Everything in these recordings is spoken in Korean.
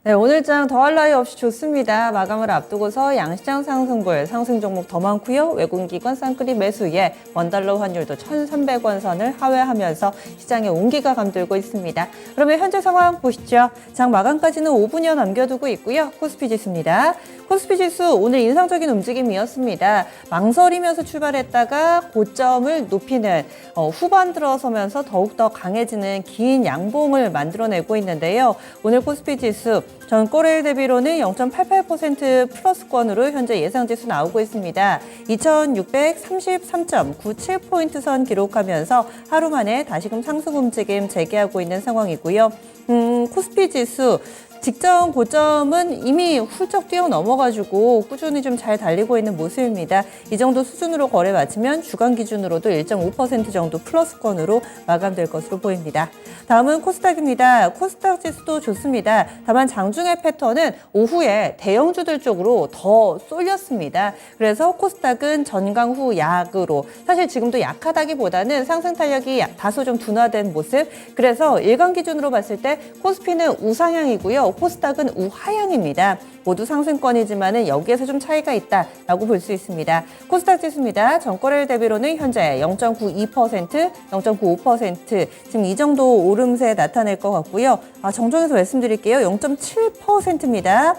네, 오늘장 더할 나위 없이 좋습니다. 마감을 앞두고서 양시장 상승불, 상승 종목 더 많고요. 외국인기관 쌍끌이 매수에 원달러 환율도 1,300원 선을 하회하면서 시장에 온기가 감돌고 있습니다. 그러면 현재 상황 보시죠. 장 마감까지는 5분여 남겨두고 있고요. 코스피 지수입니다. 코스피 지수 오늘 인상적인 움직임이었습니다. 망설이면서 출발했다가 고점을 높이는 후반 들어서면서 더욱더 강해지는 긴 양봉을 만들어내고 있는데요. 오늘 코스피 지수 전 꼬레일 대비로는 0.88% 플러스권으로 현재 예상지수 나오고 있습니다. 2633.97포인트 선 기록하면서 하루 만에 다시금 상승 움직임 재개하고 있는 상황이고요. 코스피 지수 직전 고점은 이미 훌쩍 뛰어넘어가지고 꾸준히 좀 잘 달리고 있는 모습입니다. 이 정도 수준으로 거래 마치면 주간 기준으로도 1.5% 정도 플러스권으로 마감될 것으로 보입니다. 다음은 코스닥입니다. 코스닥 지수도 좋습니다. 다만 장중의 패턴은 오후에 대형주들 쪽으로 더 쏠렸습니다. 그래서 코스닥은 전강 후 약으로, 사실 지금도 약하다기보다는 상승 탄력이 다소 좀 둔화된 모습. 그래서 일간 기준으로 봤을 때 코스피는 우상향이고요. 코스닥은 우하향입니다. 모두 상승권이지만은 여기에서 좀 차이가 있다라고 볼 수 있습니다. 코스닥 지수입니다. 전거래일 대비로는 현재 0.92%, 0.95% 지금 이 정도 오름세 나타낼 것 같고요. 정정해서 말씀드릴게요. 0.7%입니다.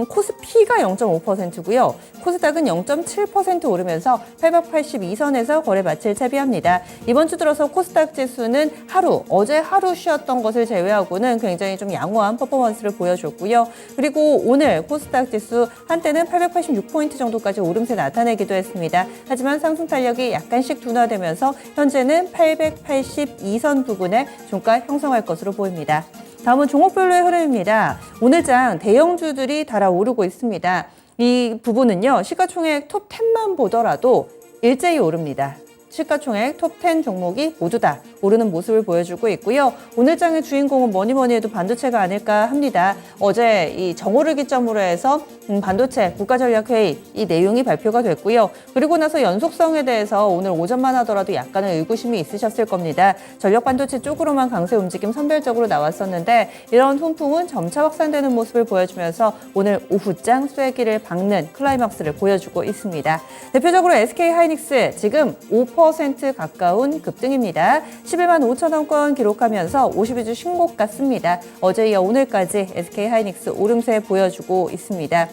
코스피가 0.5%고요. 코스닥은 0.7% 오르면서 882선에서 거래 마칠 채비합니다. 이번 주 들어서 코스닥 지수는 어제 하루 쉬었던 것을 제외하고는 굉장히 좀 양호한 퍼포먼스를 보여줬고요. 그리고 오늘 코스닥 지수 한때는 886포인트 정도까지 오름세 나타내기도 했습니다. 하지만 상승 탄력이 약간씩 둔화되면서 현재는 882선 부근에 종가 형성할 것으로 보입니다. 다음은 종목별로의 흐름입니다. 오늘장 대형주들이 달아오르고 있습니다. 이 부분은요, 시가총액 톱 10만 보더라도 일제히 오릅니다. 시가총액 톱 10 종목이 모두 다 오르는 모습을 보여주고 있고요. 오늘장의 주인공은 뭐니 해도 반도체가 아닐까 합니다. 어제 이 정오를 기점으로 해서 반도체 국가전략회의 이 내용이 발표가 됐고요. 그리고 나서 연속성에 대해서 오늘 오전만 하더라도 약간의 의구심이 있으셨을 겁니다. 전력 반도체 쪽으로만 강세 움직임 선별적으로 나왔었는데 이런 훈풍은 점차 확산되는 모습을 보여주면서 오늘 오후장 쐐기를 박는 클라이막스를 보여주고 있습니다. 대표적으로 SK하이닉스 지금 5% 가까운 급등입니다. 11만 5천 원권 기록하면서 52주 신고가 같습니다. 어제 이어 오늘까지 SK하이닉스 오름세 보여주고 있습니다.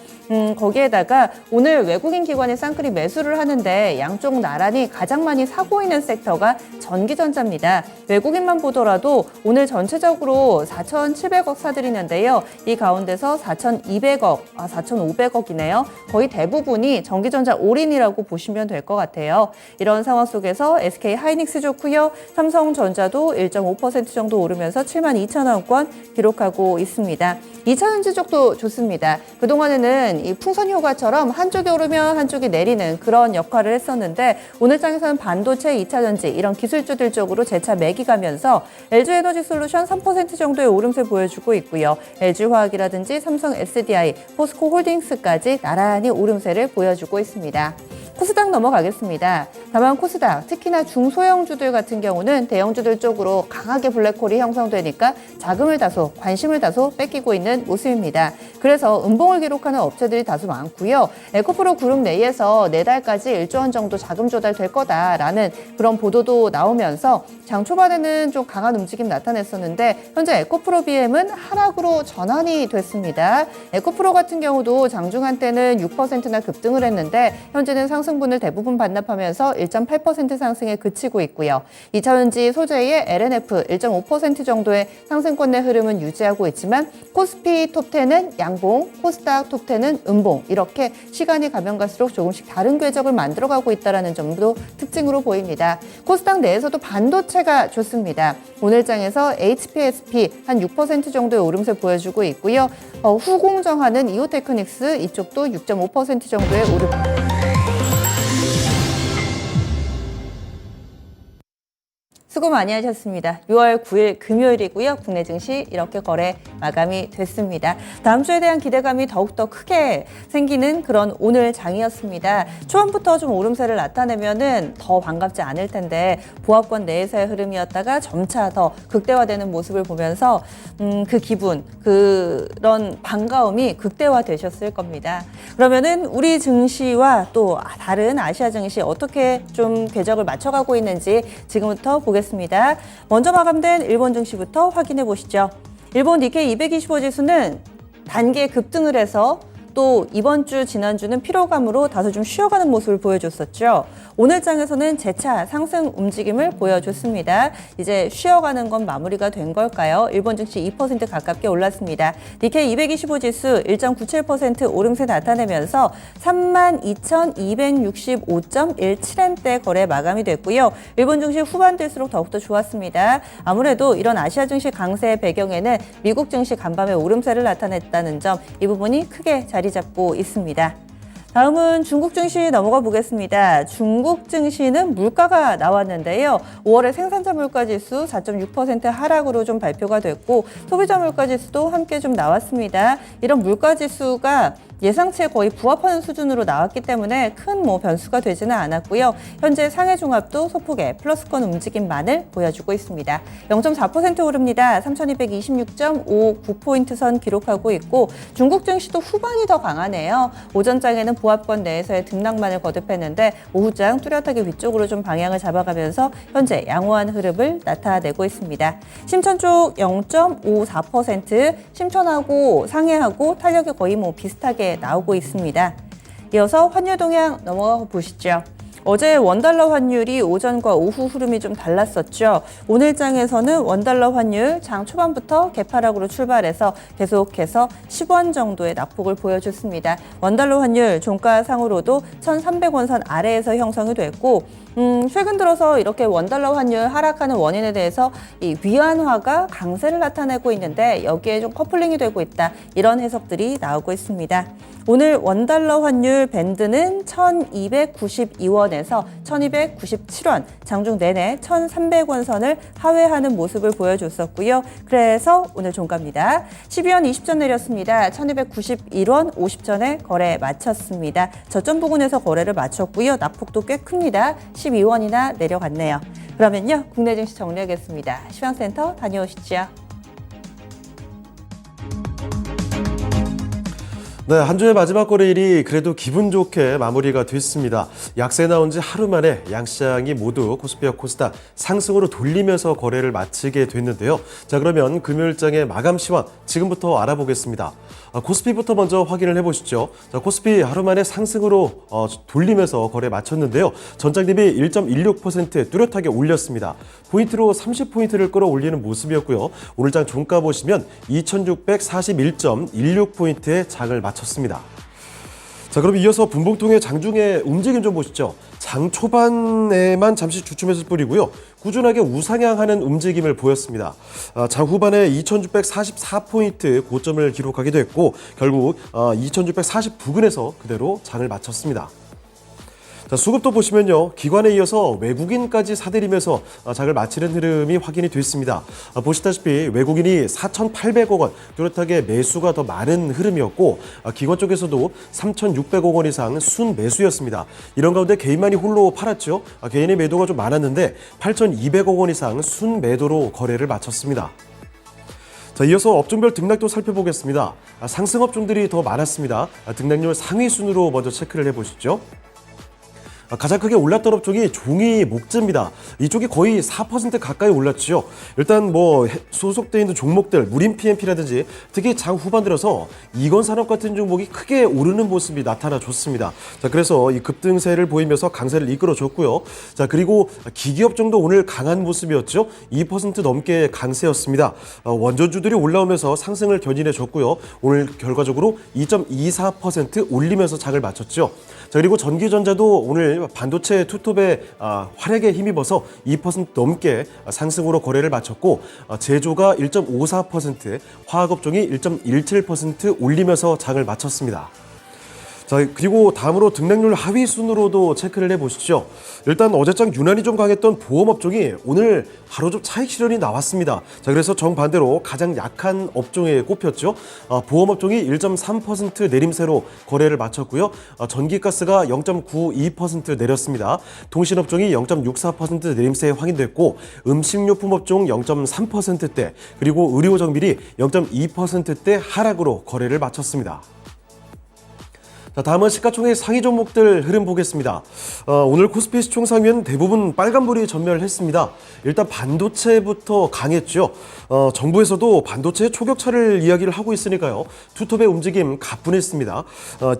거기에다가 오늘 외국인 기관의 쌍끌이 매수를 하는데 양쪽 나란히 가장 많이 사고 있는 섹터가 전기전자입니다. 외국인만 보더라도 오늘 전체적으로 4,700억 사들이는데요. 이 가운데서 4,500억이네요. 거의 대부분이 전기전자 올인이라고 보시면 될 것 같아요. 이런 상황 속에서 SK하이닉스 좋고요. 삼성전자도 1.5% 정도 오르면서 7만 2천 원권 기록하고 있습니다. 2차전지 쪽도 좋습니다. 그동안에는 이 풍선 효과처럼 한쪽이 오르면 한쪽이 내리는 그런 역할을 했었는데 오늘장에서는 반도체, 2차전지 이런 기술주들 쪽으로 재차 매기 가면서 LG에너지솔루션 3% 정도의 오름세 보여주고 있고요. LG화학이라든지 삼성 SDI, 포스코홀딩스까지 나란히 오름세를 보여주고 있습니다. 코스닥 넘어가겠습니다. 다만 코스닥, 특히나 중소형주들 같은 경우는 대형주들 쪽으로 강하게 블랙홀이 형성되니까 관심을 다소 뺏기고 있는 모습입니다. 그래서 음봉을 기록하는 업체들이 다소 많고요. 에코프로 그룹 내에서 내달까지 1조 원 정도 자금 조달될 거다라는 그런 보도도 나오면서 장 초반에는 좀 강한 움직임 나타냈었는데 현재 에코프로 BM은 하락으로 전환이 됐습니다. 에코프로 같은 경우도 장중한 때는 6%나 급등을 했는데 현재는 상승분을 대부분 반납하면서 1.8% 상승에 그치고 있고요. 2차전지 소재의 LNF 1.5% 정도의 상승권 내 흐름은 유지하고 있지만 코스피 톱10은 양봉, 코스닥 톱10은 음봉 이렇게 시간이 가면 갈수록 조금씩 다른 궤적을 만들어가고 있다는 점도 특징으로 보입니다. 코스닥 내에서도 반도체가 좋습니다. 오늘장에서 HPSP 한 6% 정도의 오름세 보여주고 있고요. 후공정하는 이오테크닉스 이쪽도 6.5% 정도의 오름. 수고 많이 하셨습니다. 6월 9일 금요일이고요. 국내 증시 이렇게 거래 마감이 됐습니다. 다음 주에 대한 기대감이 더욱더 크게 생기는 그런 오늘 장이었습니다. 초반부터 좀 오름세를 나타내면은 더 반갑지 않을 텐데 보합권 내에서의 흐름이었다가 점차 더 극대화되는 모습을 보면서 그 기분, 그런 반가움이 극대화되셨을 겁니다. 그러면은 우리 증시와 또 다른 아시아 증시 어떻게 좀 궤적을 맞춰가고 있는지 지금부터 보겠습니다. 먼저 마감된 일본 증시부터 확인해 보시죠. 일본 니케이 225 지수는 단계 급등을 해서 또 이번 주, 지난주는 피로감으로 다소 좀 쉬어가는 모습을 보여줬었죠. 오늘 장에서는 재차 상승 움직임을 보여줬습니다. 이제 쉬어가는 건 마무리가 된 걸까요? 일본 증시 2% 가깝게 올랐습니다. 니케이 225 지수 1.97% 오름세 나타내면서 32,265.17엔대 거래 마감이 됐고요. 일본 증시 후반 될수록 더욱더 좋았습니다. 아무래도 이런 아시아 증시 강세의 배경에는 미국 증시 간밤에 오름세를 나타냈다는 점, 이 부분이 크게 자리 잡고 있습니다. 다음은 중국 증시 넘어가 보겠습니다. 중국 증시는 물가가 나왔는데요. 5월에 생산자 물가 지수 4.6% 하락으로 좀 발표가 됐고 소비자 물가 지수도 함께 좀 나왔습니다. 이런 물가 지수가 예상치에 거의 부합하는 수준으로 나왔기 때문에 큰 변수가 되지는 않았고요. 현재 상해 종합도 소폭의 플러스권 움직임만을 보여주고 있습니다. 0.4% 오릅니다. 3,226.59포인트 선 기록하고 있고 중국 증시도 후반이 더 강하네요. 오전장에는 부합권 내에서의 등락만을 거듭했는데 오후장 뚜렷하게 위쪽으로 좀 방향을 잡아가면서 현재 양호한 흐름을 나타내고 있습니다. 심천 쪽 0.54%, 심천하고 상해하고 탄력이 거의 비슷하게 나오고 있습니다. 이어서 환율 동향 넘어가 보시죠. 어제 원달러 환율이 오전과 오후 흐름이 좀 달랐었죠. 오늘 장에서는 원달러 환율 장 초반부터 개파락으로 출발해서 계속해서 10원 정도의 낙폭을 보여줬습니다. 원달러 환율 종가상으로도 1,300원 선 아래에서 형성이 됐고 최근 들어서 이렇게 원달러 환율 하락하는 원인에 대해서 이 위안화가 강세를 나타내고 있는데 여기에 좀 커플링이 되고 있다. 이런 해석들이 나오고 있습니다. 오늘 원달러 환율 밴드는 1,292원에서 1,297원, 장중 내내 1,300원 선을 하회하는 모습을 보여줬었고요. 그래서 오늘 종가입니다. 12원 20전 내렸습니다. 1,291원 50전에 거래 마쳤습니다. 저점 부근에서 거래를 마쳤고요. 낙폭도 꽤 큽니다. 12원이나 내려갔네요. 그러면요, 국내 증시 정리하겠습니다. 시황센터 다녀오시죠. 네, 한 주의 마지막 거래일이 그래도 기분 좋게 마무리가 됐습니다. 약세 나온 지 하루 만에 양시장이 모두 코스피와 코스닥 상승으로 돌리면서 거래를 마치게 됐는데요. 자, 그러면 금요일장의 마감 시황 지금부터 알아보겠습니다. 코스피부터 먼저 확인을 해보시죠. 자, 코스피 하루 만에 상승으로 돌리면서 거래 마쳤는데요. 전장 대비 1.16% 뚜렷하게 올렸습니다. 포인트로 30포인트를 끌어올리는 모습이었고요. 오늘장 종가 보시면 2,641.16포인트의 장을 마쳤습니다. 자, 그럼 이어서 분봉통의 장중의 움직임 좀 보시죠. 장 초반에만 잠시 주춤했을 뿐이고요. 꾸준하게 우상향하는 움직임을 보였습니다. 장 후반에 2,644포인트 고점을 기록하게 됐고 결국 2,640 부근에서 그대로 장을 마쳤습니다. 자, 수급도 보시면요. 기관에 이어서 외국인까지 사들이면서 장을 마치는 흐름이 확인이 됐습니다. 보시다시피 외국인이 4,800억 원, 뚜렷하게 매수가 더 많은 흐름이었고 기관 쪽에서도 3,600억 원 이상 순 매수였습니다. 이런 가운데 개인만이 홀로 팔았죠. 개인의 매도가 좀 많았는데 8,200억 원 이상 순 매도로 거래를 마쳤습니다. 자, 이어서 업종별 등락도 살펴보겠습니다. 상승 업종들이 더 많았습니다. 등락률 상위 순으로 먼저 체크를 해보시죠. 가장 크게 올랐던 업종이 종이 목재입니다. 이쪽이 거의 4% 가까이 올랐죠. 일단 소속되어 있는 종목들, 무림 PMP라든지 특히 장 후반 들어서 이건산업 같은 종목이 크게 오르는 모습이 나타나줬습니다. 자, 그래서 이 급등세를 보이면서 강세를 이끌어줬고요. 자, 그리고 기기업종도 오늘 강한 모습이었죠. 2% 넘게 강세였습니다. 원전주들이 올라오면서 상승을 견인해줬고요. 오늘 결과적으로 2.24% 올리면서 장을 마쳤죠. 자, 그리고 전기전자도 오늘 반도체 투톱의 활약에 힘입어서 2% 넘게 상승으로 거래를 마쳤고 제조가 1.54%, 화학업종이 1.17% 올리면서 장을 마쳤습니다. 자, 그리고 다음으로 등락률 하위 순으로도 체크를 해보시죠. 일단 어제장 유난히 좀 강했던 보험업종이 오늘 하루 좀 차익 실현이 나왔습니다. 자, 그래서 정반대로 가장 약한 업종에 꼽혔죠. 보험업종이 1.3% 내림세로 거래를 마쳤고요. 전기가스가 0.92% 내렸습니다. 통신업종이 0.64% 내림세 확인됐고, 음식료품업종 0.3%대, 그리고 의료정밀이 0.2%대 하락으로 거래를 마쳤습니다. 자, 다음은 시가총액 상위 종목들 흐름 보겠습니다. 오늘 코스피 시총 상위는 대부분 빨간불이 전멸했습니다. 일단 반도체부터 강했죠. 정부에서도 반도체 초격차를 이야기를 하고 있으니까요. 투톱의 움직임 가뿐했습니다.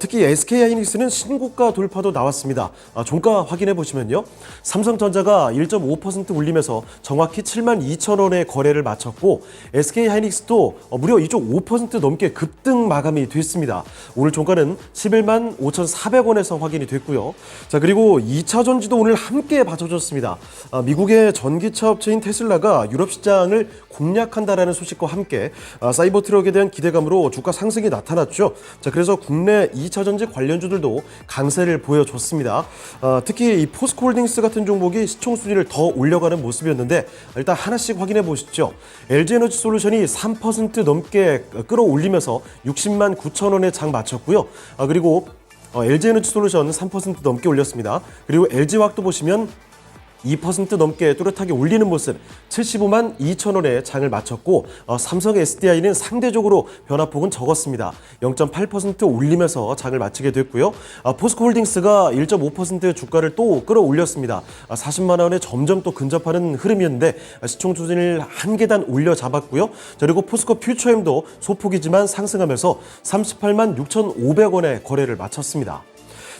특히 SK하이닉스는 신고가 돌파도 나왔습니다. 종가 확인해 보시면요. 삼성전자가 1.5% 올리면서 정확히 72,000원에 거래를 마쳤고, SK하이닉스도 무려 이쪽 5% 넘게 급등 마감이 됐습니다. 오늘 종가는 11만 5,400원에서 확인이 됐고요. 자, 그리고 2차 전지도 오늘 함께 받쳐줬습니다. 미국의 전기차 업체인 테슬라가 유럽 시장을 공략한다라는 소식과 함께 사이버 트럭에 대한 기대감으로 주가 상승이 나타났죠. 자, 그래서 국내 2차 전지 관련주들도 강세를 보여줬습니다. 특히 이 포스코홀딩스 같은 종목이 시총 순위를 더 올려가는 모습이었는데, 일단 하나씩 확인해 보시죠. LG에너지솔루션이 3% 넘게 끌어올리면서 60만 9천 원에 장 마쳤고요. 그리고 LG에너지솔루션 3% 넘게 올렸습니다. 그리고 LG화학도 보시면 2% 넘게 뚜렷하게 올리는 모습, 75만 2천 원에 장을 마쳤고, 삼성 SDI는 상대적으로 변화폭은 적었습니다. 0.8% 올리면서 장을 마치게 됐고요. 포스코홀딩스가 1.5% 주가를 또 끌어올렸습니다. 40만 원에 점점 또 근접하는 흐름이었는데 시총 수준을 한 계단 올려 잡았고요. 그리고 포스코 퓨처엠도 소폭이지만 상승하면서 38만 6,500원에 거래를 마쳤습니다.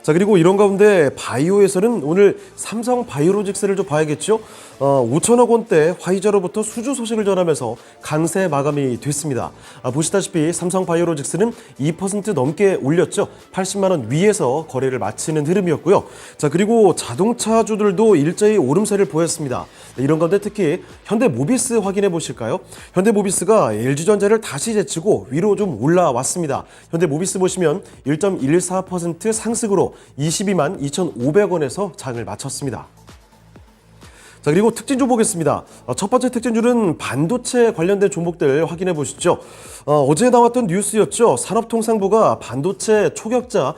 자, 그리고 이런 가운데 바이오에서는 오늘 삼성 바이오로직스를 좀 봐야겠죠. 5천억 원대 화이자로부터 수주 소식을 전하면서 강세 마감이 됐습니다. 보시다시피 삼성 바이오로직스는 2% 넘게 올렸죠. 80만 원 위에서 거래를 마치는 흐름이었고요. 자, 그리고 자동차주들도 일제히 오름세를 보였습니다. 이런 가운데 특히 현대모비스 확인해 보실까요? 현대모비스가 LG전자를 다시 제치고 위로 좀 올라왔습니다. 현대모비스 보시면 1.14% 상승으로 22만 2,500원에서 장을 마쳤습니다. 자, 그리고 특징주 보겠습니다. 첫 번째 특징주는 반도체 관련된 종목들 확인해 보시죠. 어제 나왔던 뉴스였죠. 산업통상부가 반도체 초격차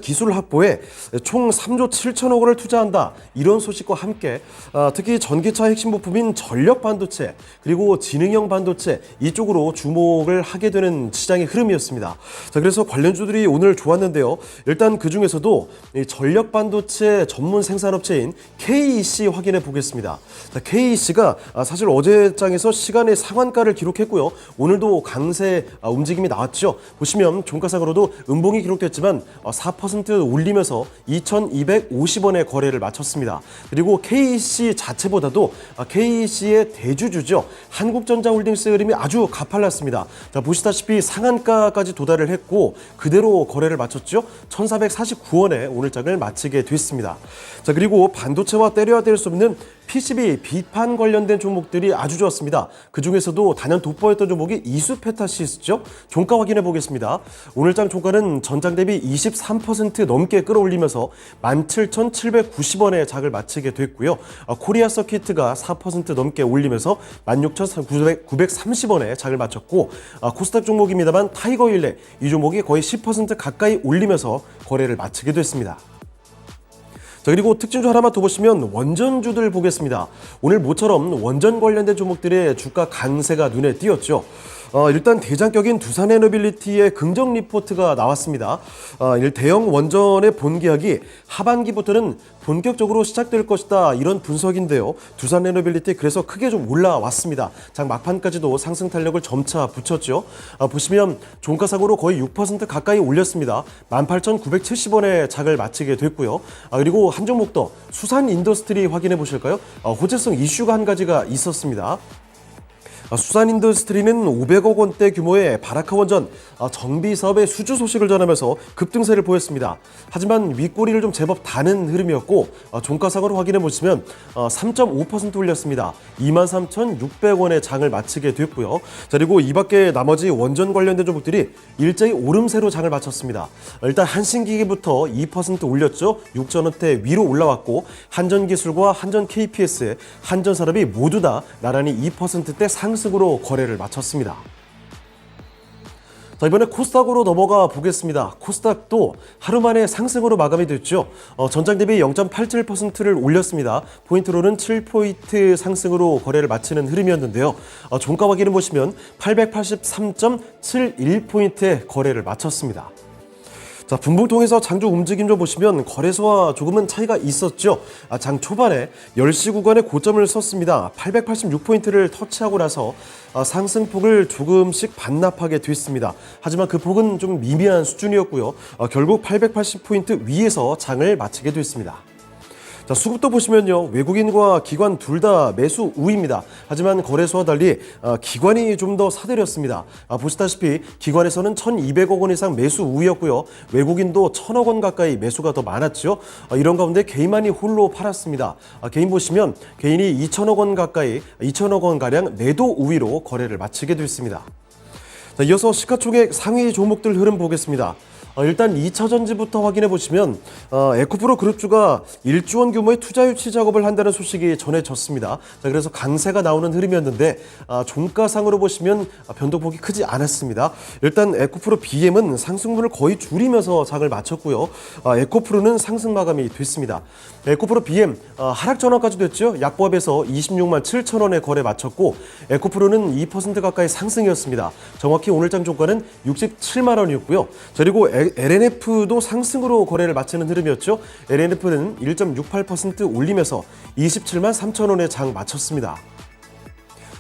기술 확보에 총 3조 7천억 원을 투자한다. 이런 소식과 함께 특히 전기차 핵심 부품인 전력 반도체 그리고 지능형 반도체 이쪽으로 주목을 하게 되는 시장의 흐름이었습니다. 자, 그래서 관련주들이 오늘 좋았는데요. 일단 그 중에서도 전력 반도체 전문 생산업체인 KEC 확인해 보겠습니다. 자, KEC가 사실 어제장에서 시간의 상한가를 기록했고요. 오늘도 강세 움직임이 나왔죠. 보시면 종가상으로도 음봉이 기록됐지만 4% 올리면서 2,250원에 거래를 마쳤습니다. 그리고 KEC 자체보다도 KEC의 대주주죠. 한국전자홀딩스 흐름이 아주 가팔랐습니다. 자, 보시다시피 상한가까지 도달을 했고 그대로 거래를 마쳤죠. 1,449원에 오늘 장을 마치게 됐습니다. 자, 그리고 반도체와 때려야 될 수 없는 PCB, 비판 관련된 종목들이 아주 좋았습니다. 그 중에서도 단연 돋보였던 종목이 이수페타시스죠. 종가 확인해 보겠습니다. 오늘장 종가는 전장 대비 23% 넘게 끌어올리면서 17,790원에 장을 마치게 됐고요. 코리아 서키트가 4% 넘게 올리면서 16,930원에 장을 마쳤고, 코스닥 종목입니다만 타이거일레 이 종목이 거의 10% 가까이 올리면서 거래를 마치게 됐습니다. 자, 그리고 특징주 하나만 더 보시면 원전주들 보겠습니다. 오늘 모처럼 원전 관련된 종목들의 주가 강세가 눈에 띄었죠. 일단 대장격인 두산에너빌리티의 긍정 리포트가 나왔습니다. 대형 원전의 본계약이 하반기부터는 본격적으로 시작될 것이다 이런 분석인데요. 두산에너빌리티 그래서 크게 좀 올라왔습니다. 장 막판까지도 상승 탄력을 점차 붙였죠. 보시면 종가상으로 거의 6% 가까이 올렸습니다. 18,970원에 장을 마치게 됐고요. 그리고 한 종목 더 수산인더스트리 확인해 보실까요? 호재성 이슈가 한 가지가 있었습니다. 수산인더스트리는 500억 원대 규모의 바라카 원전 정비 사업의 수주 소식을 전하면서 급등세를 보였습니다. 하지만 윗꼬리를 좀 제법 다는 흐름이었고 종가상으로 확인해 보시면 3.5% 올렸습니다. 23,600원의 장을 마치게 됐고요. 자, 그리고 이 밖에 나머지 원전 관련된 종목들이 일제히 오름세로 장을 마쳤습니다. 일단 한신기계부터 2% 올렸죠. 6전원대 위로 올라왔고 한전기술과 한전 KPS, 한전산업이 모두 다 나란히 2%대 상승으로 거래를 마쳤습니다. 자, 이번에 코스닥으로 넘어가 보겠습니다. 코스닥도 하루 만에 상승으로 마감이 됐죠. 전장 대비 0.87%를 올렸습니다. 포인트로는 7포인트 상승으로 거래를 마치는 흐름이었는데요. 종가 확인을 보시면 883.71포인트의 거래를 마쳤습니다. 자, 분봉통에서 장중 움직임 좀 보시면 거래소와 조금은 차이가 있었죠. 장 초반에 10시 구간에 고점을 썼습니다. 886포인트를 터치하고 나서 상승폭을 조금씩 반납하게 됐습니다. 하지만 그 폭은 좀 미미한 수준이었고요. 결국 880포인트 위에서 장을 마치게 됐습니다. 자, 수급도 보시면요, 외국인과 기관 둘 다 매수 우위입니다. 하지만 거래소와 달리 기관이 좀 더 사들였습니다. 보시다시피 기관에서는 1,200억 원 이상 매수 우위였고요. 외국인도 1,000억 원 가까이 매수가 더 많았죠. 이런 가운데 개인만이 홀로 팔았습니다. 개인 보시면 개인이 2,000억 원 가까이, 2,000억 원 가량 매도 우위로 거래를 마치게 됐습니다. 자, 이어서 시가총액 상위 종목들 흐름 보겠습니다. 일단 2차전지부터 확인해 보시면 에코프로 그룹주가 1조 원 규모의 투자 유치 작업을 한다는 소식이 전해졌습니다. 자, 그래서 강세가 나오는 흐름이었는데 종가상으로 보시면 변동폭이 크지 않았습니다. 일단 에코프로 BM은 상승분을 거의 줄이면서 장을 마쳤고요. 에코프로는 상승 마감이 됐습니다. 에코프로 BM 하락 전환까지 됐죠. 약보합에서 26만 7천 원에 거래 마쳤고 에코프로는 2% 가까이 상승이었습니다. 정확히 오늘장 종가는 67만 원이었고요. 그리고 LNF도 상승으로 거래를 마치는 흐름이었죠. LNF는 1.68% 올리면서 27만 3천 원에 장 마쳤습니다.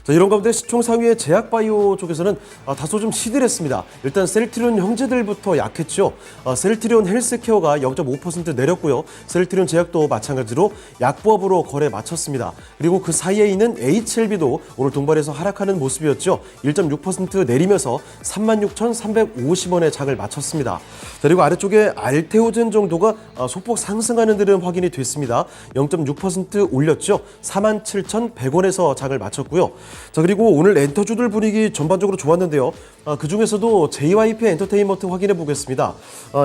자, 이런 가운데 시총 상위의 제약바이오 쪽에서는 다소 좀 시들했습니다. 일단 셀트리온 형제들부터 약했죠. 셀트리온 헬스케어가 0.5% 내렸고요. 셀트리온 제약도 마찬가지로 약보합으로 거래 마쳤습니다. 그리고 그 사이에 있는 HLB도 오늘 동반해서 하락하는 모습이었죠. 1.6% 내리면서 36,350원의 장을 마쳤습니다. 자, 그리고 아래쪽에 알테오젠 정도가 소폭 상승하는 흐름 확인이 됐습니다. 0.6% 올렸죠. 47,100원에서 장을 마쳤고요. 자, 그리고 오늘 엔터주들 분위기 전반적으로 좋았는데요. 그 중에서도 JYP 엔터테인먼트 확인해 보겠습니다.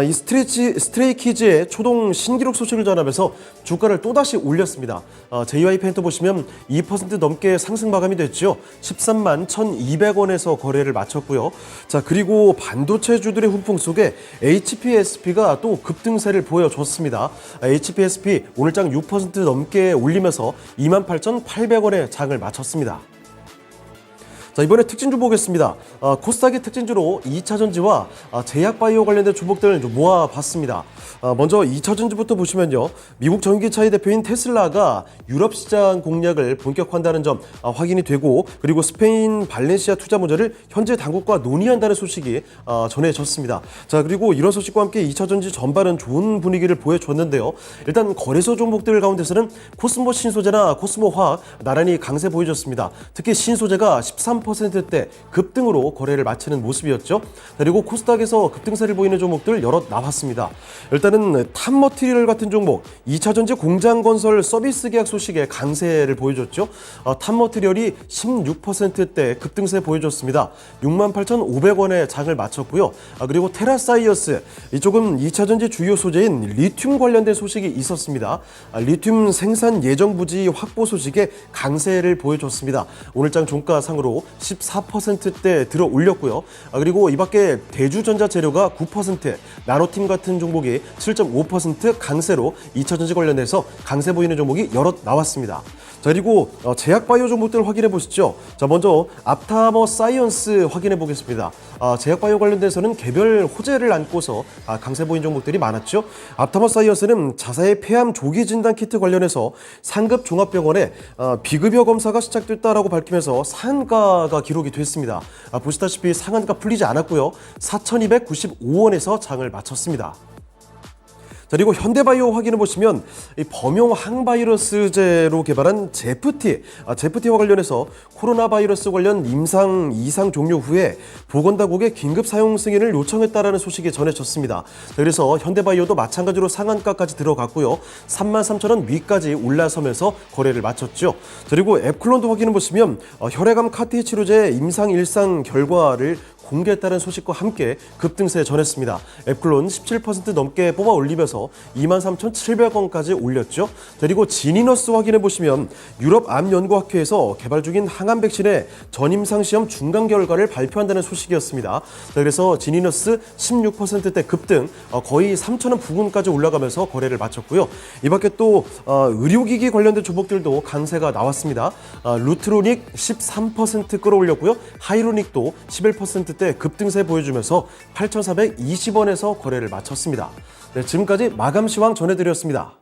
이 스트레이키즈의 초동 신기록 소식을 전하면서 주가를 또다시 올렸습니다. JYP 엔터 보시면 2% 넘게 상승 마감이 됐죠. 13만 1,200원에서 거래를 마쳤고요. 자, 그리고 반도체주들의 훈풍 속에 HPSP가 또 급등세를 보여줬습니다. HPSP 오늘장 6% 넘게 올리면서 28,800원에 장을 마쳤습니다. 자, 이번에 특징주 보겠습니다. 코스닥의 특징주로 2차전지와 제약바이오 관련된 종목들을 좀 모아봤습니다. 먼저 2차전지부터 보시면요. 미국 전기차의 대표인 테슬라가 유럽 시장 공략을 본격화한다는 점 확인이 되고, 그리고 스페인 발렌시아 투자 문제를 현재 당국과 논의한다는 소식이 전해졌습니다. 자, 그리고 이런 소식과 함께 2차전지 전반은 좋은 분위기를 보여줬는데요. 일단 거래소 종목들 가운데서는 코스모 신소재나 코스모 화학 나란히 강세 보여줬습니다. 특히 신소재가 13%대 급등으로 거래를 마치는 모습이었죠. 그리고 코스닥에서 급등세를 보이는 종목들 여럿 나왔습니다. 일단은 탑머티리얼 같은 종목, 2차전지 공장 건설 서비스 계약 소식에 강세를 보여줬죠. 탑머티리얼이 16%대 급등세 보여줬습니다. 68,500원에 장을 마쳤고요. 그리고 테라사이언스, 이쪽은 2차전지 주요 소재인 리튬 관련된 소식이 있었습니다. 리튬 생산 예정 부지 확보 소식에 강세를 보여줬습니다. 오늘장 종가상으로 14%대 들어 올렸고요. 그리고 이 밖에 대주전자재료가 9%, 나노팀 같은 종목이 7.5% 강세로 2차전지 관련해서 강세 보이는 종목이 여럿 나왔습니다. 자, 그리고 제약바이오 종목들 확인해 보시죠. 자, 먼저 앞타머 사이언스 확인해 보겠습니다. 제약바이오 관련돼서는 개별 호재를 안고서 강세 보인 종목들이 많았죠. 앞타머 사이언스는 자사의 폐암 조기 진단 키트 관련해서 상급 종합병원에 비급여 검사가 시작됐다라고 밝히면서 상한가가 기록이 됐습니다. 보시다시피 상한가 풀리지 않았고요. 4,295원에서 장을 마쳤습니다. 자, 그리고 현대바이오 확인해 보시면 이 범용 항바이러스제로 개발한 제프티와 관련해서 코로나 바이러스 관련 임상 이상 종료 후에 보건당국에 긴급 사용 승인을 요청했다라는 소식이 전해졌습니다. 자, 그래서 현대바이오도 마찬가지로 상한가까지 들어갔고요. 33,000원 위까지 올라서면서 거래를 마쳤죠. 자, 그리고 앱클론도 확인해 보시면 혈액암 카티 치료제 임상 일상 결과를 공개했다는 소식과 함께 급등세 전했습니다. 앱클론 17% 넘게 뽑아 올리면서 23,700원까지 올렸죠. 그리고 지니너스 확인해 보시면 유럽암연구학회에서 개발 중인 항암 백신의 전임상 시험 중간 결과를 발표한다는 소식이었습니다. 그래서 지니너스 16%대 급등, 거의 3,000원 부근까지 올라가면서 거래를 마쳤고요. 이 밖에 또 의료기기 관련된 종목들도 강세가 나왔습니다. 루트로닉 13% 끌어올렸고요. 하이로닉도 11%대 급등세 보여주면서 8,420원에서 거래를 마쳤습니다. 네, 지금까지 마감시황 전해드렸습니다.